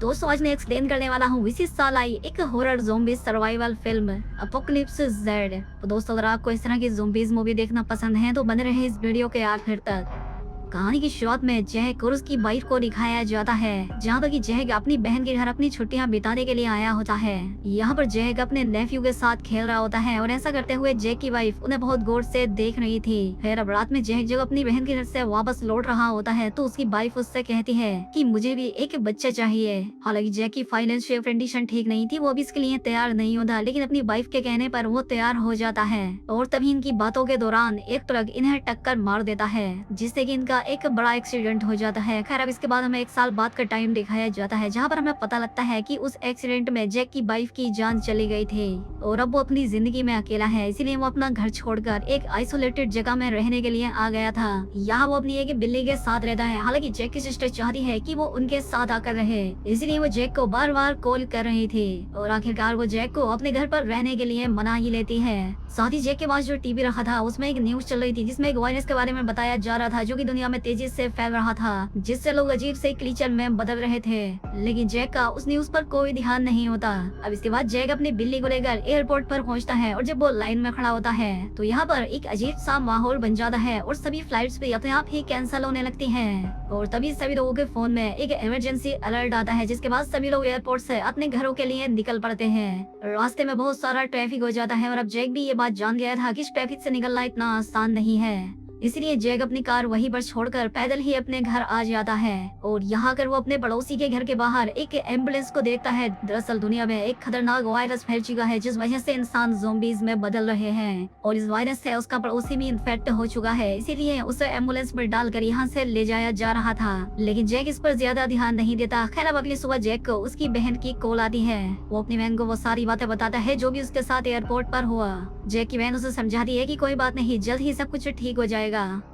दोस्तों आज मैं एक्सप्लेन करने वाला हूँ इसी साल आई एक horror zombie survival film apocalypse Z. तो दोस्तों अगर आपको इस तरह की ज़ॉम्बीज़ मूवी देखना पसंद है तो बने रहे इस वीडियो के आखिर तक। कहानी की शुरुआत में जैक और उसकी वाइफ को दिखाया जाता है, जहाँ पर कि जैक अपनी बहन के घर अपनी छुट्टियां बिताने के लिए आया होता है। यहाँ पर जैक अपने नेफ्यू के साथ खेल रहा होता है और ऐसा करते हुए जैक की वाइफ उन्हें बहुत गौर से देख रही थी। फिर अब रात में जैक जब अपनी बहन के घर से वापस लौट रहा होता है तो उसकी वाइफ उससे कहती है कि मुझे भी एक बच्चा चाहिए। हालांकि जैक की फाइनेंशियल कंडीशन ठीक नहीं थी, वो अभी इसके लिए तैयार नहीं होता, लेकिन अपनी वाइफ के कहने पर वो तैयार हो जाता है। और तभी इनकी बातों के दौरान एक ट्रक इन्हें टक्कर मार देता है, जिससे कि इनका एक बड़ा एक्सीडेंट हो जाता है। खैर अब इसके बाद हमें एक साल बाद का टाइम दिखाया जाता है, जहाँ पर हमें पता लगता है कि उस एक्सीडेंट में जैक की वाइफ की जान चली गई थी और अब वो अपनी जिंदगी में अकेला है, इसीलिए वो अपना घर छोड़कर एक आइसोलेटेड जगह में रहने के लिए आ गया था। यहाँ वो अपनी एक बिल्ली के साथ रहता है। हालांकि जैक की सिस्टर चाहती है कि वो उनके साथ आकर रहे, इसलिए वो जैक को बार बार कॉल कर रही थी और आखिरकार वो जैक को अपने घर पर रहने के लिए मना ही लेती है। साथ ही जैक के पास जो टीवी रखा था उसमें एक न्यूज चल रही थी, जिसमें एक वायरस के बारे में बताया जा रहा था जो कि दुनिया में तेजी से फैल रहा था, जिससे लोग अजीब से क्रीचर में बदल रहे थे। लेकिन जैक का उस न्यूज पर कोई ध्यान नहीं होता। अब इसके बाद जैक अपनी बिल्ली को लेकर एयरपोर्ट पर पहुंचता है और जब वो लाइन में खड़ा होता है तो यहाँ पर एक अजीब सा माहौल बन जाता है और सभी फ्लाइट्स भी अपने आप ही कैंसिल होने लगती हैं। और तभी सभी लोगों के फोन में एक इमरजेंसी अलर्ट आता है, जिसके बाद सभी लोग एयरपोर्ट से अपने घरों के लिए निकल पड़ते हैं। रास्ते में बहुत सारा ट्रैफिक हो जाता है और अब जैक भी ये बात जान गया था कि इस ट्रैफिक से निकलना इतना आसान नहीं है, इसलिए जैक अपनी कार वहीं पर छोड़कर पैदल ही अपने घर आ जाता है। और यहाँ आकर वो अपने पड़ोसी के घर के बाहर एक एम्बुलेंस को देखता है। दरअसल दुनिया में एक खतरनाक वायरस फैल चुका है, जिस वजह से इंसान ज़ॉम्बीज में बदल रहे हैं और इस वायरस से उसका पड़ोसी भी इन्फेक्ट हो चुका है, इसीलिए उसे एम्बुलेंस में डालकर यहाँ से ले जाया जा रहा था। लेकिन जैक इस पर ज्यादा ध्यान नहीं देता। खैर अब अगली सुबह जैक को उसकी बहन की कॉल आती है। वो अपनी बहन को वो सारी बातें बताता है जो भी उसके साथ एयरपोर्ट पर हुआ। जैक की बहन उसे समझाती है कि कोई बात नहीं, जल्द ही सब कुछ ठीक हो जाएगा।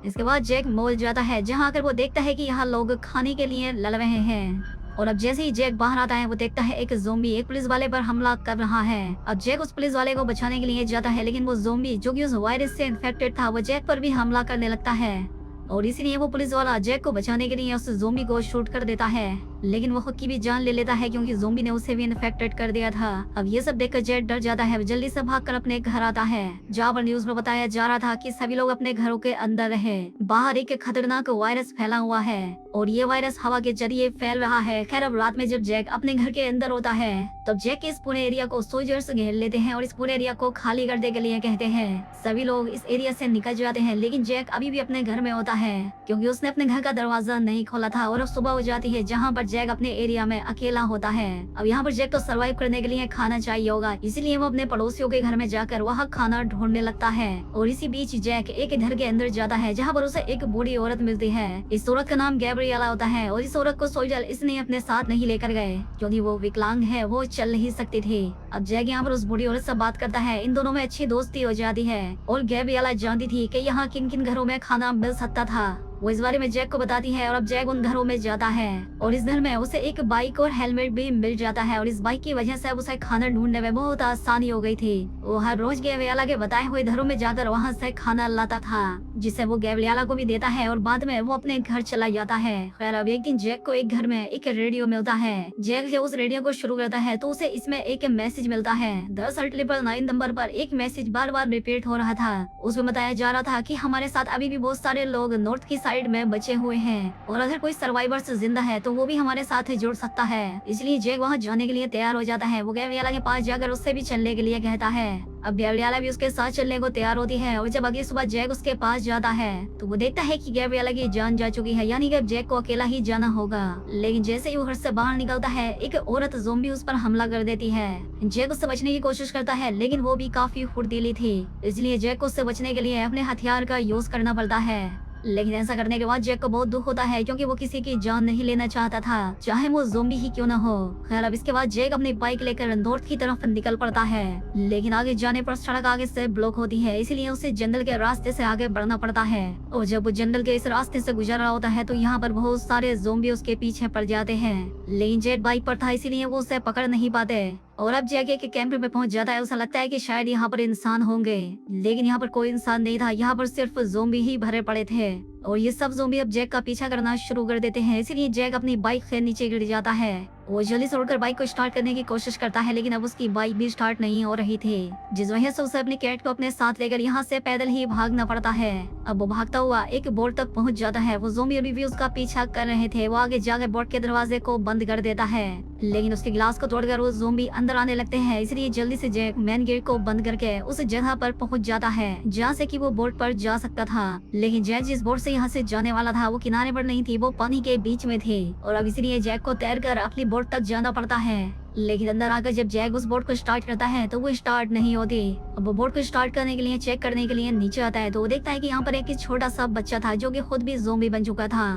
इसके बाद जैक मॉल जाता है, जहाँ आकर वो देखता है कि यहाँ लोग खाने के लिए लड़ रहे हैं। और अब जैसे ही जैक बाहर आता है वो देखता है एक ज़ॉम्बी एक पुलिस वाले पर हमला कर रहा है। अब जैक उस पुलिस वाले को बचाने के लिए जाता है, लेकिन वो ज़ॉम्बी जो कि उस वायरस से इन्फेक्टेड था वो जैक पर भी हमला करने लगता है और इसीलिए वो पुलिस वाला जैक को बचाने के लिए उस ज़ॉम्बी को शूट कर देता है, लेकिन वो खुद की भी जान ले लेता है क्योंकि ज़ॉम्बी ने उसे भी इन्फेक्टेड कर दिया था। अब ये सब देखकर जैक डर जाता है, जल्दी से भागकर अपने घर आता है, जहाँ पर न्यूज में बताया जा रहा था कि सभी लोग अपने घरों के अंदर रहे। बाहर एक खतरनाक वायरस फैला हुआ है और ये वायरस हवा के जरिए फैल रहा है। खैर अब रात में जब जैक अपने घर के अंदर होता है तब जैक इस पूरे एरिया को सोल्जर्स घेर लेते हैं और इस पूरे एरिया को खाली करने के लिए कहते हैं। सभी लोग इस एरिया से निकल जाते हैं, लेकिन जैक अभी भी अपने घर में होता है क्योंकि उसने अपने घर का दरवाजा नहीं खोला था। और अब सुबह हो जाती है, जहाँ पर जैक अपने एरिया में अकेला होता है। अब यहाँ पर जैक को सरवाइव करने के लिए खाना चाहिए होगा, इसलिए वो अपने पड़ोसियों के घर में जाकर वहाँ खाना ढूंढने लगता है। और इसी बीच जैक एक घर के अंदर जाता है, जहाँ पर उसे एक बूढ़ी औरत मिलती है। इस औरत का नाम गैब्रिएला होता है और इस औरत को सोल्जर इसने अपने साथ नहीं लेकर गए क्योंकि वो विकलांग है, वो चल नहीं सकती थी। अब जैक यहाँ पर उस बूढ़ी औरत से बात करता है, इन दोनों में अच्छी दोस्ती हो जाती है और गैब्रिएला जानती थी कि यहाँ किन किन घरों में खाना मिल सकता था। वो इस बारे में जैक को बताती है और अब जैक उन घरों में जाता है और इस घर में उसे एक बाइक और हेलमेट भी मिल जाता है और इस बाइक की वजह से अब उसे खाना ढूंढने में बहुत आसानी हो गई थी। वो हर रोज गैब्रिएला के बताए हुए घरों में जाकर वहाँ से खाना लाता था, जिसे वो गैब्रिएला को भी देता है और बाद में वो अपने घर चला जाता है। खैर अब एक दिन जैक को एक घर में एक रेडियो मिलता है। जैक जब उस रेडियो को शुरू करता है तो उसे इसमें एक मैसेज मिलता है। दरअसल 999 नंबर पर एक मैसेज बार बार रिपीट हो रहा था। उसमें बताया जा रहा था कि हमारे साथ अभी भी बहुत सारे लोग नॉर्थ की साइड में बचे हुए हैं और अगर कोई सर्वाइवर्स जिंदा है तो वो भी हमारे साथ जुड़ सकता है। इसलिए जैक वहाँ जाने के लिए तैयार हो जाता है। वो गैब्रिएला के पास जाकर उससे भी चलने के लिए कहता है। अब गैब्रिएला भी उसके साथ चलने को तैयार होती है और जब अगली सुबह जैक उसके पास जाता है तो वो देखता है कि गैब्रिएला की जान जा चुकी है, यानी कि अब जैक को अकेला ही जाना होगा। लेकिन जैसे ही वो घर से बाहर निकलता है एक औरत ज़ॉम्बी उस पर हमला कर देती है। जैक उससे बचने की कोशिश करता है, लेकिन वो भी काफी फुर्तीली थी, इसलिए जैक को उससे बचने के लिए अपने हथियार का यूज करना पड़ता है। लेकिन ऐसा करने के बाद जैक को बहुत दुख होता है क्योंकि वो किसी की जान नहीं लेना चाहता था, चाहे वो ज़ॉम्बी ही क्यों न हो। खैर अब इसके बाद जैक अपनी बाइक लेकर नॉर्थ की तरफ निकल पड़ता है, लेकिन आगे जाने पर सड़क आगे से ब्लॉक होती है, इसलिए उसे जंगल के रास्ते से आगे बढ़ना पड़ता है। और जब वो जंगल के इस रास्ते से गुजर रहा होता है तो यहाँ पर बहुत सारे ज़ॉम्बी उसके पीछे पड़ जाते हैं, लेकिन जैक बाइक पर था इसीलिए वो उसे पकड़ नहीं पाते। और अब जैक के कैंप में पहुंच जाता है। उसे लगता है कि शायद यहाँ पर इंसान होंगे, लेकिन यहाँ पर कोई इंसान नहीं था, यहाँ पर सिर्फ ज़ॉम्बी ही भरे पड़े थे। और ये सब ज़ोंबी अब जैक का पीछा करना शुरू कर देते हैं। इसीलिए जैक अपनी बाइक से नीचे गिर जाता है। वो जल्दी से उड़कर बाइक को स्टार्ट करने की कोशिश करता है, लेकिन अब उसकी बाइक भी स्टार्ट नहीं हो रही थी, जिस वजह से उसे अपनी कैट को अपने साथ लेकर यहाँ से पैदल ही भागना पड़ता है। अब वो भागता हुआ एक बोर्ड तक पहुँच जाता है। वो ज़ोंबी अभी भी उसका पीछा कर रहे थे। वो आगे जाकर बोर्ड के दरवाजे को बंद कर देता है, लेकिन उसके ग्लास को तोड़कर वो ज़ोंबी अंदर आने लगते हैं। इसलिए जल्दी से जैक मेन गेट को बंद करके उस जगह पर पहुंच जाता है जहाँ से कि वो बोट पर जा सकता था। लेकिन जैक जिस बोट से यहाँ से जाने वाला था वो किनारे पर नहीं थी, वो पानी के बीच में थी, और अब इसलिए जैक को तैरकर अपनी बोट तक जाना पड़ता है। लेकिन अंदर आकर जब जैक उस बोट को स्टार्ट करता है तो वो स्टार्ट नहीं होती। अब वो बोट को स्टार्ट करने के लिए चेक करने के लिए नीचे आता है तो वो देखता है कि यहाँ पर एक छोटा सा बच्चा था जो कि खुद भी ज़ोंबी बन चुका था।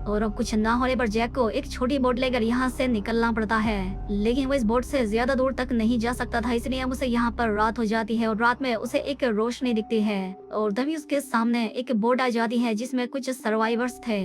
और अब कुछ ना होने पर जैक को एक छोटी बोट लेकर यहाँ से निकलना पड़ता है, लेकिन वो इस बोट से ज्यादा दूर तक नहीं जा सकता था। इसलिए अब उसे यहाँ पर रात हो जाती है और रात में उसे एक रोशनी दिखती है और तभी उसके सामने एक बोट आ जाती है जिसमें कुछ सर्वाइवर्स थे।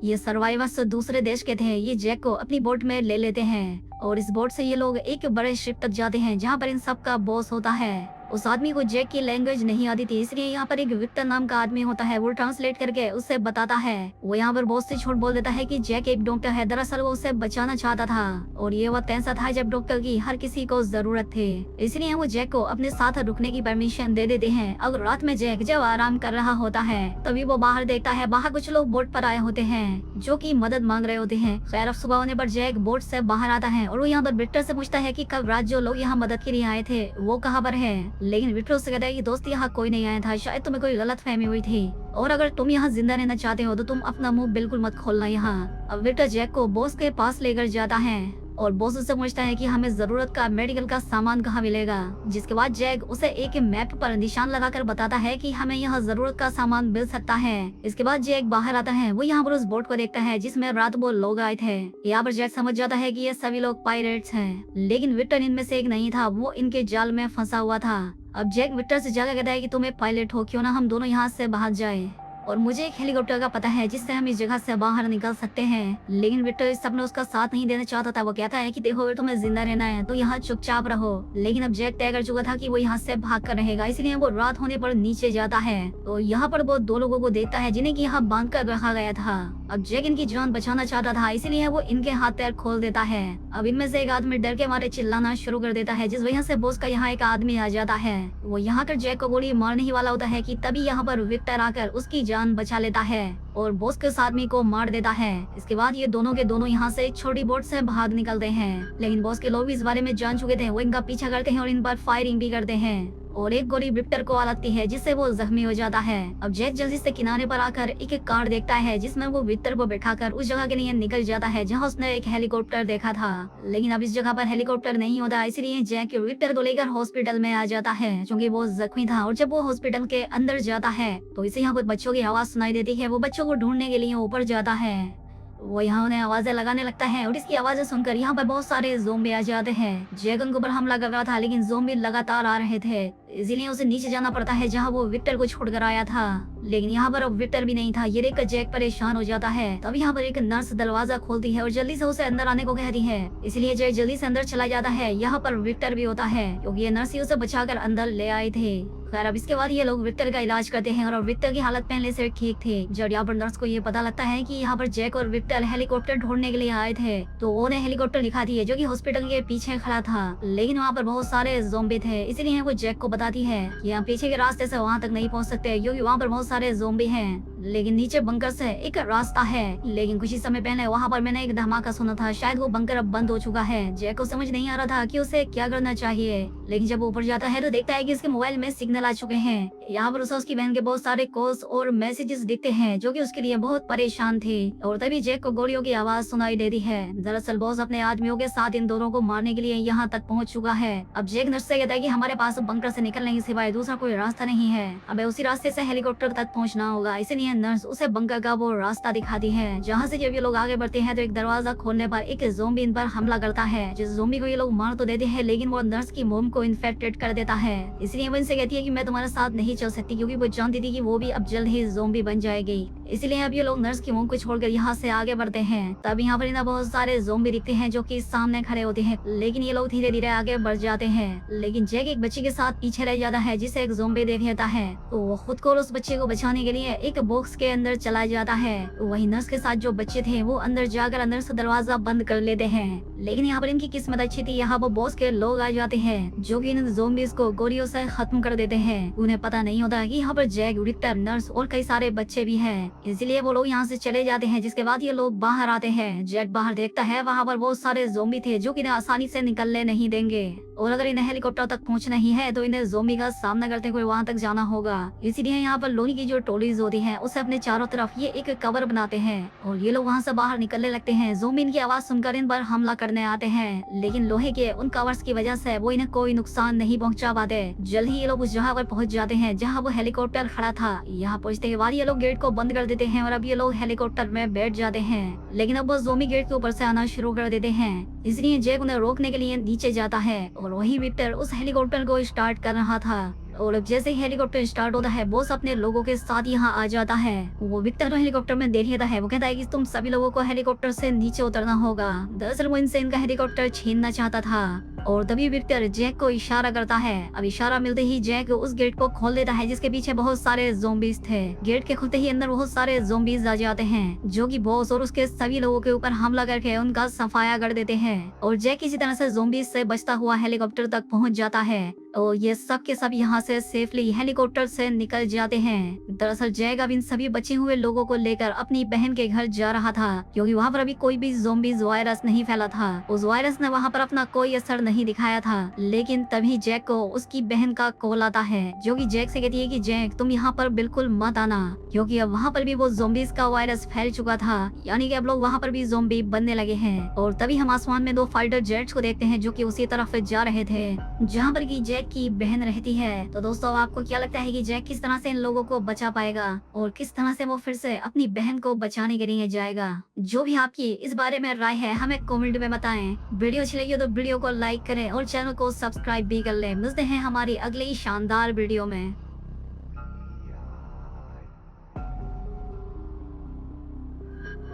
ये सर्वाइवर्स दूसरे देश के थे। ये जैक को अपनी बोट में ले लेते हैं और इस बोट से ये लोग एक बड़े शिप तक जाते हैं जहाँ पर इन सब का बॉस होता है। उस आदमी को जैक की लैंग्वेज नहीं आती थी, इसलिए यहाँ पर एक विक्टर नाम का आदमी होता है। वो ट्रांसलेट करके उसे बताता है। वो यहाँ पर बॉस से झूठ बोल देता है कि जैक एक डॉक्टर है। दरअसल वो उसे बचाना चाहता था और ये वक्त ऐसा था जब डॉक्टर की हर किसी को जरूरत थी। इसलिए वो जैक को अपने साथ रुकने की परमिशन दे देते हैं। अगर रात में जैक जब आराम कर रहा होता है तभी वो बाहर देखता है, बाहर कुछ लोग बोट पर आए होते हैं जो की मदद मांग रहे होते हैं। खैर अब सुबह होने पर जैक बोट से बाहर आता है और वो यहाँ पर विक्टर से पूछता है कि कल रात जो लोग यहाँ मदद के लिए आए थे वो कहाँ पर है। लेकिन विक्टर उससे कहता है कि दोस्त यहाँ कोई नहीं आया था, शायद तुम्हें कोई गलत फहमी हुई थी, और अगर तुम यहाँ जिंदा रहना चाहते हो तो तुम अपना मुंह बिल्कुल मत खोलना यहाँ। अब विक्टर जैक को बॉस के पास लेकर जाता है और बॉस उससे पूछता है कि हमें जरूरत का मेडिकल का सामान कहाँ मिलेगा, जिसके बाद जैक उसे एक मैप पर निशान लगाकर बताता है कि हमें यहाँ जरूरत का सामान मिल सकता है। इसके बाद जैक बाहर आता है। वो यहाँ पर उस बोट को देखता है जिसमें रात वो लोग आए थे। यहाँ पर जैक समझ जाता है कि ये सभी लोग पायरेट्स हैं, लेकिन विक्टर इनमें से एक नहीं था, वो इनके जाल में फंसा हुआ था। अब जैक विक्टर से जाकर कहता है कि तुम एक पायलट हो, क्यों ना हम दोनों यहाँ से बाहर जाए, और मुझे एक हेलीकॉप्टर का पता है जिससे हम इस जगह से बाहर निकल सकते हैं। लेकिन विक्टर इस सब में उसका साथ नहीं देना चाहता था। वो कहता है कि देखो अगर तुम्हें जिंदा रहना है तो यहाँ चुपचाप रहो। लेकिन अब जैक तय कर चुका था कि वो यहाँ से भाग कर रहेगा, इसलिए वो रात होने पर नीचे जाता है तो यहाँ पर वो दो लोगों को देखता है जिन्हें की यहाँ बांध कर रखा गया था। अब जैक इनकी जान बचाना चाहता था, इसीलिए वो इनके हाथ पैर खोल देता है। अब इनमें से एक आदमी डर के मारे चिल्लाना शुरू कर देता है, जिस वजह से बॉस का यहाँ एक आदमी आ जाता है। वो यहाँ कर जैक को गोली मारने ही वाला होता है कि तभी यहाँ पर विक्टर आकर उसकी जान बचा लेता है और बॉस के उस आदमी को मार देता है। इसके बाद ये दोनों के दोनों यहाँ से एक छोटी बोट से भाग निकलते हैं, लेकिन बॉस के लोग भी इस बारे में जान चुके थे। वो इनका पीछा करते हैं और इन पर फायरिंग भी करते हैं और एक गोली विक्टर को लगती है जिससे वो जख्मी हो जाता है। अब जैक जल्दी से किनारे पर आकर एक कार देखता है जिसमें वो विक्टर को बैठाकर उस जगह के लिए निकल जाता है जहाँ उसने एक हेलीकॉप्टर देखा था। लेकिन अब इस जगह पर हेलीकॉप्टर नहीं होता, इसलिए जैक विक्टर को लेकर हॉस्पिटल में आ जाता है क्योंकि वो जख्मी था। और जब वो हॉस्पिटल के अंदर जाता है तो इसे यहाँ कुछ बच्चों की आवाज सुनाई देती है। वो बच्चों को ढूंढने के लिए ऊपर जाता है। वो यहाँ उन्हें आवाजें लगाने लगता है और इसकी आवाजें सुनकर यहाँ पर बहुत सारे ज़ोंबी आ जाते हैं। जैक उनके ऊपर हमला कर रहा था, लेकिन ज़ोंबी लगातार आ रहे थे, इसीलिए उसे नीचे जाना पड़ता है जहाँ वो विक्टर को छोड़ कर आया था। लेकिन यहाँ पर अब विक्टर भी नहीं था। ये देखकर जैक परेशान हो जाता है। तब यहाँ पर एक नर्स दरवाजा खोलती है और जल्दी से उसे अंदर आने को कहती है, इसलिए जैक जल्दी से अंदर चला जाता है। यहाँ पर विक्टर भी होता है क्योंकि ये नर्स ही उसे बचाकर अंदर ले आए थे। खैर अब इसके बाद ये लोग विक्टर का इलाज करते हैं और विक्टर की हालत पहले से ठीक थी। जब यहाँ पर नर्स को ये पता लगता है कि यहाँ पर जैक और विक्टर हेलीकॉप्टर ढूंढने के लिए आए थे तो वो उन्हें हेलीकॉप्टर दिखाती है जो कि हॉस्पिटल के पीछे खड़ा था, लेकिन वहाँ पर बहुत सारे ज़ोंबी थे। इसीलिए वो जैक को बताती है कि यहाँ पीछे के रास्ते से वहाँ तक नहीं पहुँच सकते क्योंकि वहाँ पर बहुत सारे ज़ोंबी हैं, लेकिन नीचे बंकर से एक रास्ता है। लेकिन कुछ ही समय पहले वहाँ पर मैंने एक धमाका सुना था, शायद वो बंकर अब बंद हो चुका है। जैक को समझ नहीं आ रहा था कि उसे क्या करना चाहिए, लेकिन जब वो ऊपर जाता है तो देखता है कि इसके मोबाइल में सिग्नल आ चुके हैं। यहाँ पर उसे उसकी बहन के बहुत सारे कॉल्स और मैसेजेस दिखते हैं जो कि उसके लिए बहुत परेशान थे। और तभी जैक को गोलियों की आवाज सुनाई देती है। दरअसल बॉस अपने आदमियों के साथ इन दोनों को मारने के लिए यहाँ तक पहुँच चुका है। अब जैक नर्स से कहता है कि हमारे पास बंकर से निकलने के सिवाय दूसरा कोई रास्ता नहीं है, अब उसी रास्ते से हेलीकॉप्टर तक पहुँचना होगा। इसीलिए नर्स उसे बंकर का वो रास्ता दिखाती है जहाँ से जब ये लोग आगे बढ़ते हैं तो एक दरवाजा खोलने पर एक ज़ोंबी इन पर हमला करता है। जिस ज़ोंबी को ये लोग मार तो देते हैं, लेकिन वो नर्स की मोम को इन्फेक्टेड कर देता है। इसलिए वो इनसे कहती है कि मैं तुम्हारे साथ नहीं चल सकती, क्योंकि वो जानती थी कि वो भी अब जल्द ही ज़ोंबी बन जाएगी। इसलिए अब ये लोग नर्स की मोम को छोड़कर यहाँ से आगे बढ़ते हैं। तब यहाँ पर इन्हें बहुत सारे ज़ोंबी दिखते हैं जो कि सामने खड़े होते हैं, लेकिन ये लोग धीरे धीरे आगे बढ़ जाते हैं। लेकिन जैक एक बच्चे के साथ पीछे रह जाता है जिसे एक ज़ोंबी देख लेता है, तो वो खुद को और उस बच्चे को बचाने के लिए एक बॉक्स के अंदर चला जाता है। वही नर्स के साथ जो बच्चे थे वो अंदर जाकर अंदर से दरवाजा बंद कर लेते हैं। लेकिन यहाँ पर इनकी किस्मत अच्छी थी, यहाँ पर बॉस के लोग आ जाते हैं जो कि इन ज़ोंबीज को गोलियों से खत्म कर देते हैं। उन्हें पता नहीं होता कि यहाँ पर जैक, विक्टर, नर्स और कई सारे बच्चे भी हैं, इसलिए वो लोग यहाँ से चले जाते हैं। जिसके बाद ये लोग बाहर आते हैं। जैक बाहर देखता है, वहाँ पर बहुत सारे ज़ोंबी थे जो कि इन्हें आसानी से निकलने नहीं देंगे और अगर इन्हें हेलीकॉप्टर तक पहुंचना ही है तो इन्हें ज़ोंबी का सामना करते हुए वहां तक जाना होगा। इसीलिए यहाँ पर लोनी की जो टोलीज होती हैं उसे अपने चारों तरफ ये एक कवर बनाते हैं और ये लोग वहां से बाहर निकलने लगते हैं। ज़ोंबी इनकी आवाज सुनकर इन पर हमला करने आते हैं, लेकिन लोहे के उन कवर्स की वजह से वो इन्हें कोई नुकसान नहीं पहुंचा पाते। जल्द ही ये लोग उस जगह पर पहुंच जाते हैं जहाँ वो हेलीकॉप्टर खड़ा था। यहाँ पहुंचते के बाद ये लोग गेट को बंद कर देते हैं और अब ये लोग हेलीकॉप्टर में बैठ जाते हैं। लेकिन अब वो ज़ोंबी गेट के ऊपर से आना शुरू कर देते हैं, इसलिए जैक उन्हें रोकने के लिए नीचे जाता है और वही विक्टर उस हेलीकॉप्टर को स्टार्ट कर रहा था। और अब जैसे ही हेलीकॉप्टर स्टार्ट होता है, बॉस अपने लोगों के साथ यहाँ आ जाता है। वो विक्टर को हेलीकॉप्टर में देख लेता है। वो कहता है कि तुम सभी लोगों को हेलीकॉप्टर से नीचे उतरना होगा। दरअसल वो इनसे इनका हेलीकॉप्टर छीनना चाहता था और तभी विक्टर जैक को इशारा करता है। अब इशारा मिलते ही जैक उस गेट को खोल देता है जिसके पीछे बहुत सारे ज़ोंबीज थे। गेट के खुलते ही अंदर बहुत सारे ज़ोंबीज आ जाते हैं जो कि बॉस और उसके सभी लोगों के ऊपर हमला करके उनका सफाया कर देते हैं और जैक किसी तरह से ज़ोंबीज से बचता हुआ हेलीकॉप्टर तक पहुंच जाता है और ये सब के सब यहाँ से सेफली हेलीकॉप्टर से निकल जाते हैं। दरअसल जैक अब इन सभी बचे हुए लोगों को लेकर अपनी बहन के घर जा रहा था क्योंकि वहाँ पर अभी कोई भी ज़ोंबीज वायरस नहीं फैला था। उस वायरस ने वहाँ पर अपना कोई असर नहीं दिखाया था। लेकिन तभी जैक को उसकी बहन का कॉल आता है जो कि जैक से कहती है कि जैक तुम यहाँ पर बिल्कुल मत आना क्योंकि अब वहाँ पर भी वो ज़ोंबीज का वायरस फैल चुका था, यानी कि अब लोग वहाँ पर भी ज़ोंबी बनने लगे हैं। और तभी हम आसमान में दो फाइटर जेट्स को देखते हैं जो कि उसी तरफ जा रहे थे जहाँ पर की जैक की बहन रहती है। तो दोस्तों आपको क्या लगता है कि जैक किस तरह से इन लोगों को बचा पाएगा और किस तरह से वो फिर से अपनी बहन को बचाने के लिए जाएगा? जो भी आपकी इस बारे में राय है हमें कमेंट में बताएं। वीडियो अच्छी लगी हो तो वीडियो को लाइक करें और चैनल को सब्सक्राइब भी कर लें। मिलते हैं हमारी अगली शानदार वीडियो में।